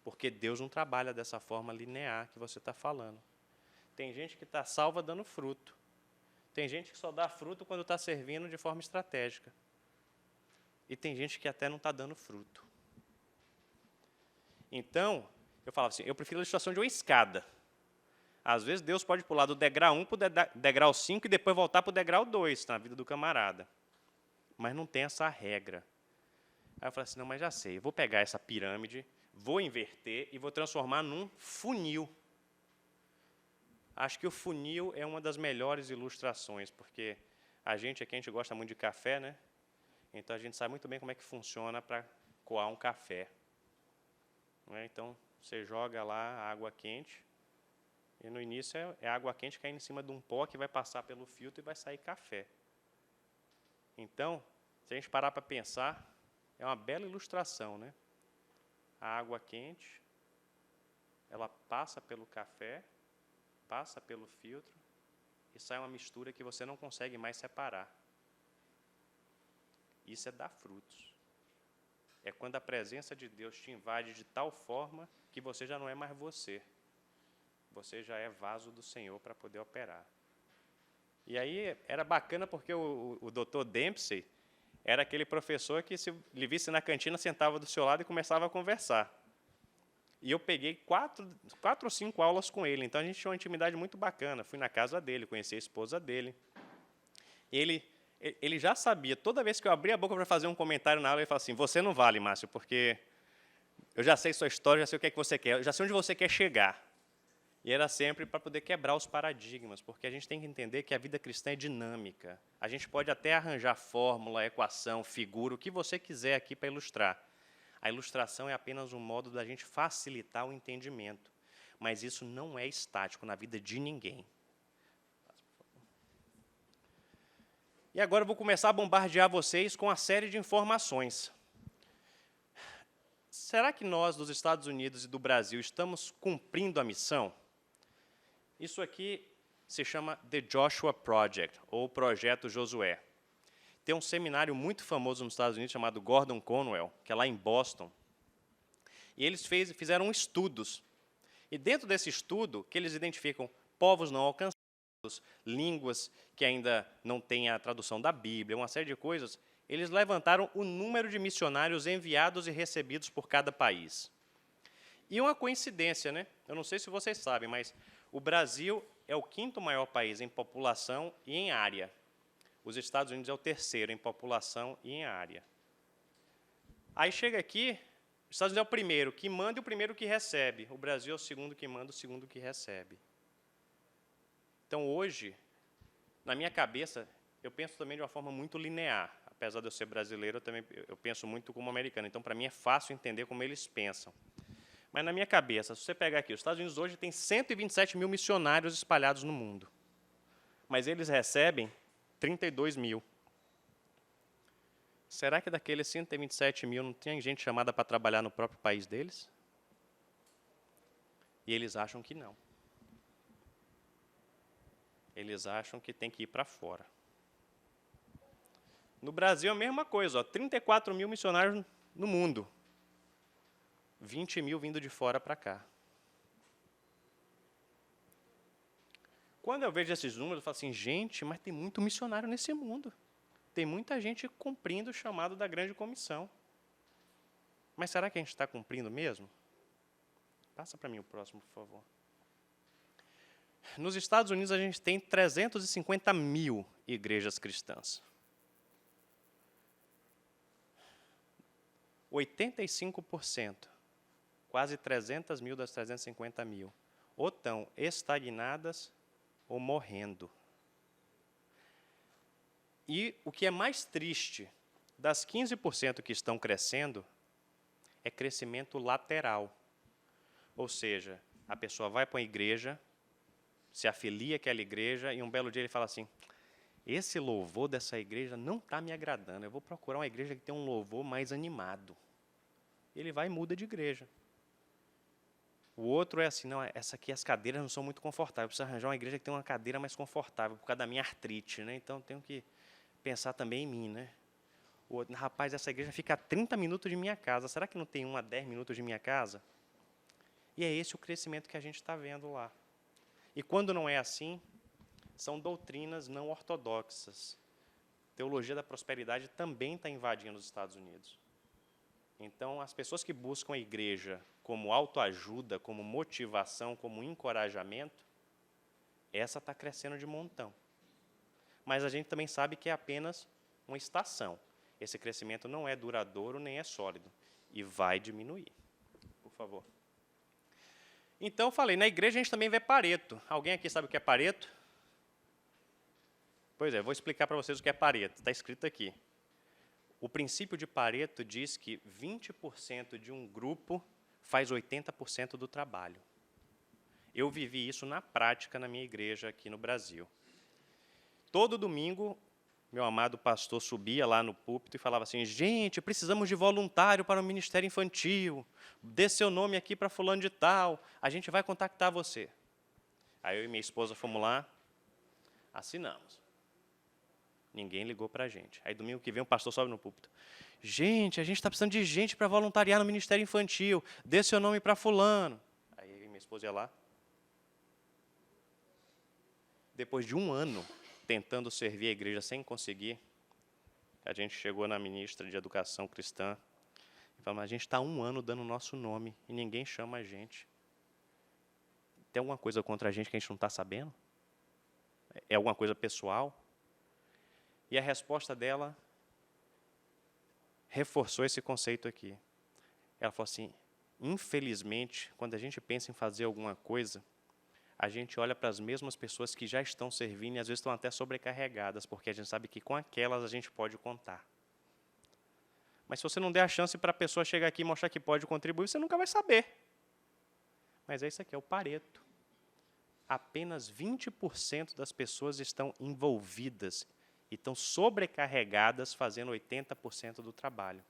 porque Deus não trabalha dessa forma linear que você está falando. Tem gente que está salva dando fruto. Tem gente que só dá fruto quando está servindo de forma estratégica. E tem gente que até não está dando fruto. Então, eu falava assim, eu prefiro a ilustração de uma escada. Às vezes Deus pode pular do degrau 1 para o degrau 5 e depois voltar para o degrau 2 na vida do camarada. Mas não tem essa regra. Aí eu falei assim, não, mas já sei, eu vou pegar essa pirâmide, vou inverter e vou transformar num funil. Acho que o funil é uma das melhores ilustrações, porque a gente aqui, a gente gosta muito de café, né? Então, a gente sabe muito bem como é que funciona para coar um café. Não é? Então, você joga lá a água quente, e no início é água quente caindo em cima de um pó que vai passar pelo filtro e vai sair café. Então, se a gente parar para pensar, é uma bela ilustração, né? A água quente, ela passa pelo café, passa pelo filtro e sai uma mistura que você não consegue mais separar. Isso é dar frutos. É quando a presença de Deus te invade de tal forma que você já não é mais você. Você já é vaso do Senhor para poder operar. E aí era bacana porque o Dr. Dempsey era aquele professor que, se lhe visse na cantina, sentava do seu lado e começava a conversar. E eu peguei 4 ou 5 aulas com ele, então a gente tinha uma intimidade muito bacana. Fui na casa dele, conheci a esposa dele. Ele já sabia, toda vez que eu abria a boca para fazer um comentário na aula, ele falava assim, você não vale, Márcio, porque eu já sei sua história, já sei o que é que você quer, eu já sei onde você quer chegar. E era sempre para poder quebrar os paradigmas, porque a gente tem que entender que a vida cristã é dinâmica. A gente pode até arranjar fórmula, equação, figura, o que você quiser aqui para ilustrar. A ilustração é apenas um modo da gente facilitar o entendimento. Mas isso não é estático na vida de ninguém. E agora eu vou começar a bombardear vocês com uma série de informações. será que nós, dos Estados Unidos e do Brasil, estamos cumprindo a missão? Isso aqui se chama The Joshua Project, ou Projeto Josué. Tem um seminário muito famoso nos Estados Unidos chamado Gordon Conwell, que é lá em Boston. E eles fizeram estudos. E dentro desse estudo, que eles identificam povos não alcançados, línguas que ainda não têm a tradução da Bíblia, uma série de coisas, eles levantaram o número de missionários enviados e recebidos por cada país. E uma coincidência, né? Eu não sei se vocês sabem, mas o Brasil é o 5º maior país em população e em área. Os Estados Unidos é o 3º em população e em área. Aí chega aqui, os Estados Unidos é o primeiro que manda e o primeiro que recebe. O Brasil é o 2º que manda, o 2º que recebe. Então, hoje, na minha cabeça, eu penso também de uma forma muito linear. Apesar de eu ser brasileiro, eu penso muito como americano. Então, para mim, é fácil entender como eles pensam. Mas, na minha cabeça, se você pegar aqui, os Estados Unidos hoje tem 127 mil missionários espalhados no mundo. Mas eles recebem 32 mil. Será que daqueles 127 mil não tem gente chamada para trabalhar no próprio país deles? E eles acham que não. Eles acham que tem que ir para fora. No Brasil, a mesma coisa, ó, 34 mil missionários no mundo. 20 mil vindo de fora para cá. Quando eu vejo esses números, eu falo assim, gente, mas tem muito missionário nesse mundo. Tem muita gente cumprindo o chamado da grande comissão. Mas será que a gente está cumprindo mesmo? Passa para mim o próximo, por favor. Nos Estados Unidos, a gente tem 350 mil igrejas cristãs. 85%, quase 300 mil das 350 mil, ou estão estagnadas ou morrendo. E o que é mais triste, das 15% que estão crescendo, é crescimento lateral. Ou seja, a pessoa vai para uma igreja, se afilia àquela igreja, e um belo dia ele fala assim, esse louvor dessa igreja não está me agradando, eu vou procurar uma igreja que tem um louvor mais animado. Ele vai e muda de igreja. O outro é assim, não, essa aqui as cadeiras não são muito confortáveis, eu preciso arranjar uma igreja que tem uma cadeira mais confortável, por causa da minha artrite, né? Então tenho que pensar também em mim, né? O outro, rapaz, essa igreja fica a 30 minutos de minha casa, será que não tem uma a 10 minutos de minha casa? E é esse o crescimento que a gente está vendo lá. E quando não é assim, são doutrinas não ortodoxas. Teologia da prosperidade também está invadindo os Estados Unidos. Então, as pessoas que buscam a igreja como autoajuda, como motivação, como encorajamento, essa está crescendo de montão. Mas a gente também sabe que é apenas uma estação. Esse crescimento não é duradouro nem é sólido. E vai diminuir. Por favor. Então, falei, na igreja a gente também vê Pareto. Alguém aqui sabe o que é Pareto? Pois é, vou explicar para vocês o que é Pareto. Está escrito aqui. O princípio de Pareto diz que 20% de um grupo faz 80% do trabalho. Eu vivi isso na prática na minha igreja aqui no Brasil. Todo domingo, meu amado pastor subia lá no púlpito e falava assim, gente, precisamos de voluntário para o ministério infantil, dê seu nome aqui para fulano de tal, a gente vai contactar você. Aí eu e minha esposa fomos lá, assinamos. Ninguém ligou para a gente. Aí domingo que vem o pastor sobe no púlpito. Gente, a gente está precisando de gente para voluntariar no ministério infantil, dê seu nome para fulano. Aí eu e minha esposa ia lá. Depois de um ano tentando servir a igreja sem conseguir, a gente chegou na ministra de educação cristã e falou, mas a gente está há um ano dando o nosso nome e ninguém chama a gente. Tem alguma coisa contra a gente que a gente não está sabendo? É alguma coisa pessoal? E a resposta dela reforçou esse conceito aqui. Ela falou assim, infelizmente, quando a gente pensa em fazer alguma coisa, a gente olha para as mesmas pessoas que já estão servindo e às vezes estão até sobrecarregadas, porque a gente sabe que com aquelas a gente pode contar. Mas se você não der a chance para a pessoa chegar aqui e mostrar que pode contribuir, você nunca vai saber. Mas é isso aqui, é o Pareto. Apenas 20% das pessoas estão envolvidas e estão sobrecarregadas fazendo 80% do trabalho.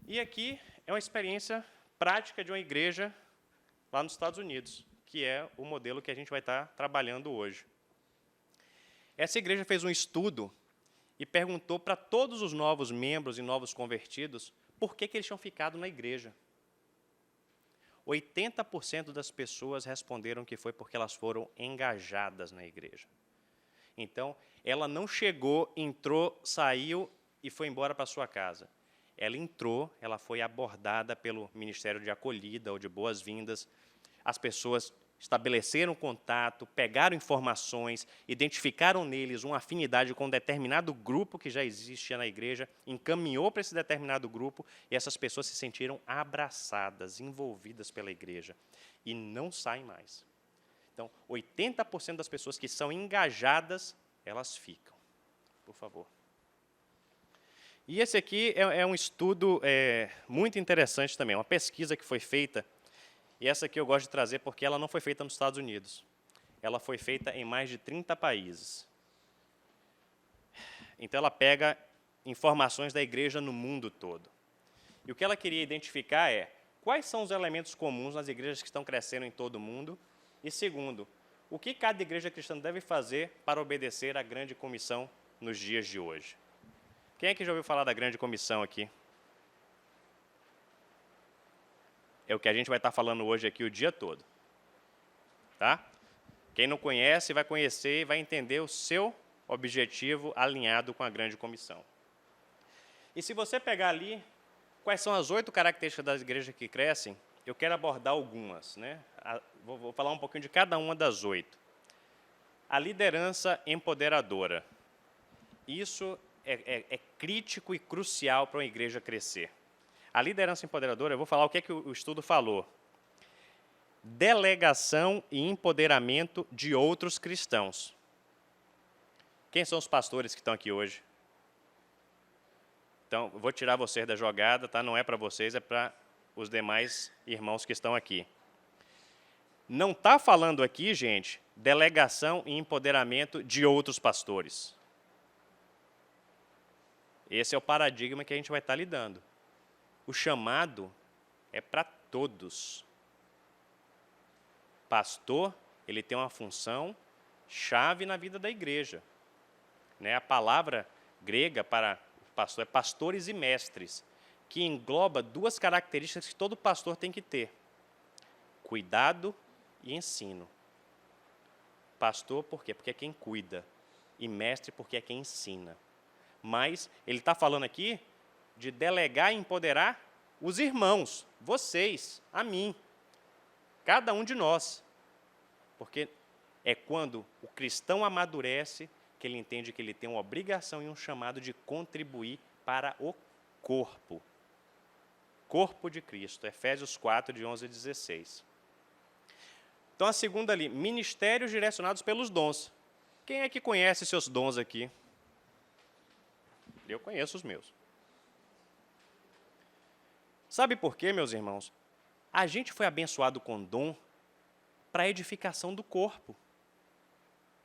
E aqui é uma experiência prática de uma igreja lá nos Estados Unidos, que é o modelo que a gente vai estar trabalhando hoje. Essa igreja fez um estudo e perguntou para todos os novos membros e novos convertidos por que eles tinham ficado na igreja. 80% das pessoas responderam que foi porque elas foram engajadas na igreja. Então, ela não chegou, entrou, saiu e foi embora para sua casa. Ela entrou, ela foi abordada pelo Ministério de Acolhida ou de Boas-Vindas. As pessoas estabeleceram contato, pegaram informações, identificaram neles uma afinidade com um determinado grupo que já existia na igreja, encaminhou para esse determinado grupo e essas pessoas se sentiram abraçadas, envolvidas pela igreja e não saem mais. Então, 80% das pessoas que são engajadas, elas ficam. Por favor. E esse aqui é um estudo muito interessante também, uma pesquisa que foi feita, e essa aqui eu gosto de trazer porque ela não foi feita nos Estados Unidos. Ela foi feita em mais de 30 países. Então, ela pega informações da igreja no mundo todo. E o que ela queria identificar é quais são os elementos comuns nas igrejas que estão crescendo em todo o mundo, e segundo, o que cada igreja cristã deve fazer para obedecer à grande comissão nos dias de hoje. Quem é que já ouviu falar da grande comissão aqui? É o que a gente vai estar falando hoje aqui o dia todo. Tá? Quem não conhece vai conhecer e vai entender o seu objetivo alinhado com a grande comissão. E se você pegar ali, quais são as 8 características das igrejas que crescem, eu quero abordar algumas, né? Vou falar um pouquinho de cada uma das 8. A liderança empoderadora. Isso é crítico e crucial para uma igreja crescer. A liderança empoderadora, eu vou falar o que o estudo falou. Delegação e empoderamento de outros cristãos. Quem são os pastores que estão aqui hoje? Então, eu vou tirar vocês da jogada, tá? Não é para vocês, é para os demais irmãos que estão aqui. Não está falando aqui, gente, delegação e empoderamento de outros pastores. Esse é o paradigma que a gente vai estar lidando. O chamado é para todos. Pastor, ele tem uma função chave na vida da igreja. Né? A palavra grega para pastor é pastores e mestres, que engloba 2 características que todo pastor tem que ter. Cuidado e ensino. Pastor, por quê? Porque é quem cuida. E mestre, porque é quem ensina. Mas ele está falando aqui de delegar e empoderar os irmãos, vocês, a mim, cada um de nós. Porque é quando o cristão amadurece que ele entende que ele tem uma obrigação e um chamado de contribuir para o corpo. Corpo de Cristo, Efésios 4, de 11 a 16. Então, a segunda ali, ministérios direcionados pelos dons. Quem é que conhece seus dons aqui? Eu conheço os meus. Sabe por quê, meus irmãos? A gente foi abençoado com dom para a edificação do corpo.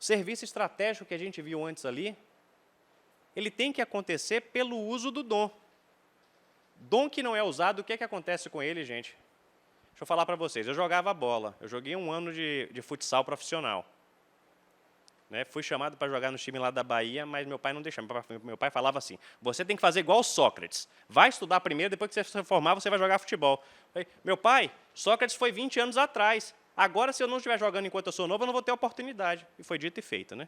O serviço estratégico que a gente viu antes ali, ele tem que acontecer pelo uso do dom. Dom que não é usado, o que é que acontece com ele, gente? Deixa eu falar para vocês, eu jogava bola, eu joguei 1 ano de futsal profissional. Né? Fui chamado para jogar no time lá da Bahia, mas meu pai não deixava. Meu pai falava assim, você tem que fazer igual o Sócrates. Vai estudar primeiro, depois que você se formar, você vai jogar futebol. Falei, meu pai, Sócrates foi 20 anos atrás. Agora, se eu não estiver jogando enquanto eu sou novo, eu não vou ter oportunidade. E foi dito e feito. Né?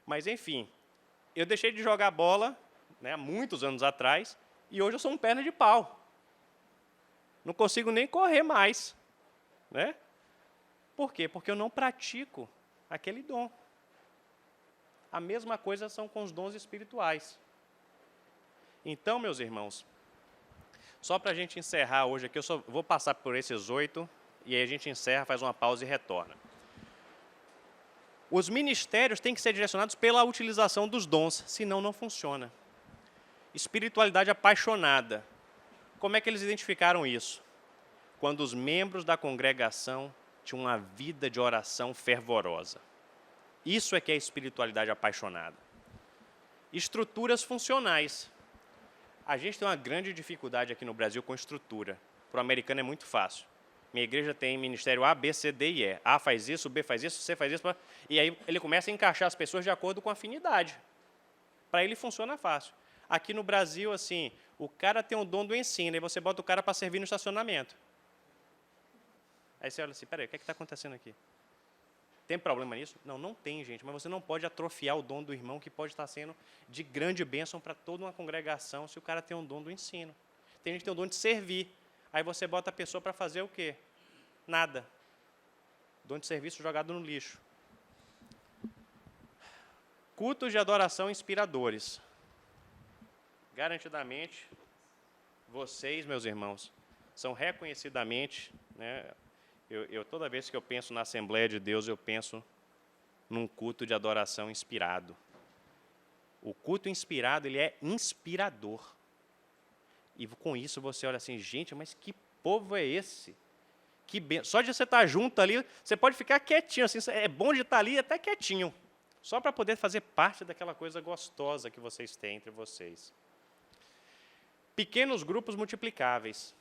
Mas, enfim, eu deixei de jogar bola, né, há muitos anos atrás, e hoje eu sou um perna de pau. Não consigo nem correr mais. Né? Por quê? Porque eu não pratico aquele dom. A mesma coisa são com os dons espirituais. Então, meus irmãos, só para a gente encerrar hoje aqui, eu só vou passar por esses 8, e aí a gente encerra, faz uma pausa e retorna. Os ministérios têm que ser direcionados pela utilização dos dons, senão não funciona. Espiritualidade apaixonada. Como é que eles identificaram isso? Quando os membros da congregação tinham uma vida de oração fervorosa. Isso é que é espiritualidade apaixonada. Estruturas funcionais. A gente tem uma grande dificuldade aqui no Brasil com estrutura. Para o americano é muito fácil. Minha igreja tem ministério A, B, C, D e E. A faz isso, B faz isso, C faz isso. E aí ele começa a encaixar as pessoas de acordo com a afinidade. Para ele funciona fácil. Aqui no Brasil, assim, o cara tem um dom do ensino, e você bota o cara para servir no estacionamento. Aí você olha assim, peraí, o que está acontecendo aqui? Tem problema nisso? Não, não tem, gente, mas você não pode atrofiar o dom do irmão que pode estar sendo de grande bênção para toda uma congregação se o cara tem um dom do ensino. Tem gente que tem um dom de servir. Aí você bota a pessoa para fazer o quê? Nada. Dom de serviço jogado no lixo. Cultos de adoração inspiradores. Garantidamente, vocês, meus irmãos, são reconhecidamente, né, toda vez que eu penso na Assembleia de Deus, eu penso num culto de adoração inspirado. O culto inspirado, ele é inspirador. E com isso você olha assim, gente, mas que povo é esse? Só de você estar junto ali, você pode ficar quietinho, assim, é bom de estar ali até quietinho, só para poder fazer parte daquela coisa gostosa que vocês têm entre vocês. Pequenos grupos multiplicáveis.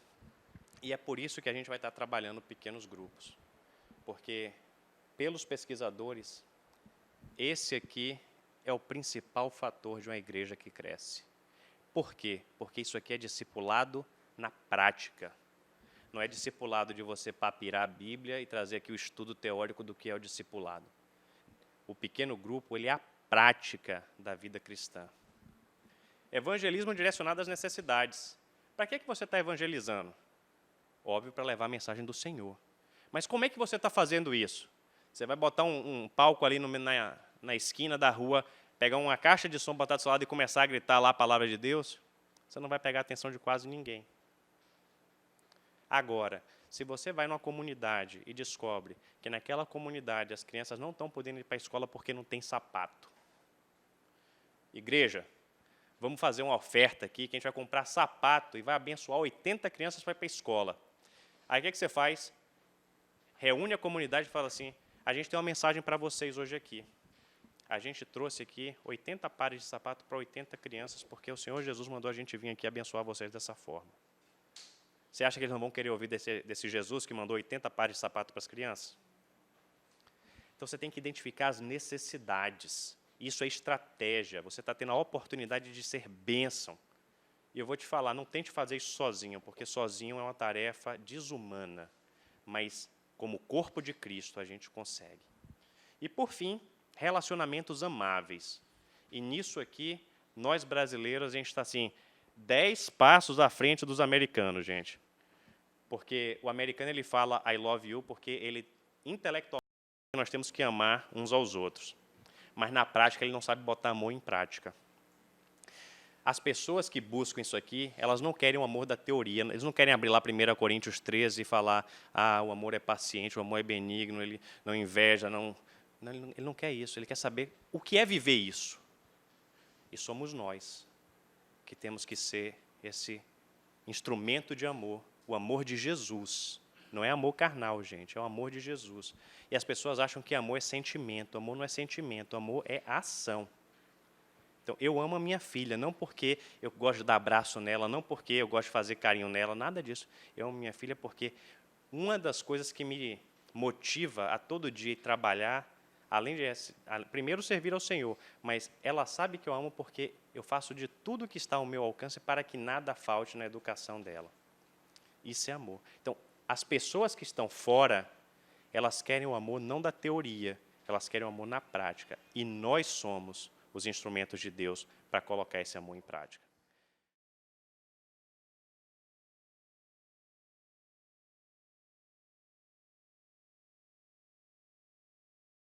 E é por isso que a gente vai estar trabalhando pequenos grupos. Porque, pelos pesquisadores, esse aqui é o principal fator de uma igreja que cresce. Por quê? Porque isso aqui é discipulado na prática. Não é discipulado de você papirar a Bíblia e trazer aqui o estudo teórico do que é o discipulado. O pequeno grupo, ele é a prática da vida cristã. Evangelismo direcionado às necessidades. Para que você está evangelizando? Óbvio, para levar a mensagem do Senhor. Mas como é que você está fazendo isso? Você vai botar um palco ali na esquina da rua, pegar uma caixa de som, botar do seu lado e começar a gritar lá a palavra de Deus? Você não vai pegar a atenção de quase ninguém. Agora, se você vai numa comunidade e descobre que naquela comunidade as crianças não estão podendo ir para a escola porque não tem sapato. Igreja, vamos fazer uma oferta aqui, que a gente vai comprar sapato e vai abençoar 80 crianças para ir para a escola. Aí o que você faz? Reúne a comunidade e fala assim, a gente tem uma mensagem para vocês hoje aqui. A gente trouxe aqui 80 pares de sapato para 80 crianças, porque o Senhor Jesus mandou a gente vir aqui abençoar vocês dessa forma. Você acha que eles não vão querer ouvir desse Jesus que mandou 80 pares de sapato para as crianças? Então você tem que identificar as necessidades. Isso é estratégia. Você está tendo a oportunidade de ser bênção. E eu vou te falar, não tente fazer isso sozinho, porque sozinho é uma tarefa desumana. Mas, como corpo de Cristo, a gente consegue. E, por fim, relacionamentos amáveis. E nisso aqui, nós brasileiros, a gente está assim, 10 passos à frente dos americanos, gente. Porque o americano ele fala I love you, porque ele, intelectualmente, nós temos que amar uns aos outros. Mas, na prática, ele não sabe botar amor em prática. As pessoas que buscam isso aqui, elas não querem o amor da teoria, eles não querem abrir lá 1 Coríntios 13 e falar, o amor é paciente, o amor é benigno, ele não inveja, ele não quer isso, ele quer saber o que é viver isso. E somos nós que temos que ser esse instrumento de amor, o amor de Jesus. Não é amor carnal, gente, é o amor de Jesus. E as pessoas acham que amor é sentimento. Amor não é sentimento, amor é ação. Então, eu amo a minha filha, não porque eu gosto de dar abraço nela, não porque eu gosto de fazer carinho nela, nada disso. Eu amo minha filha porque uma das coisas que me motiva a todo dia trabalhar, além de, primeiro, servir ao Senhor, mas ela sabe que eu amo porque eu faço de tudo que está ao meu alcance para que nada falte na educação dela. Isso é amor. Então, as pessoas que estão fora, elas querem o amor não da teoria, elas querem o amor na prática. E nós somos os instrumentos de Deus para colocar esse amor em prática.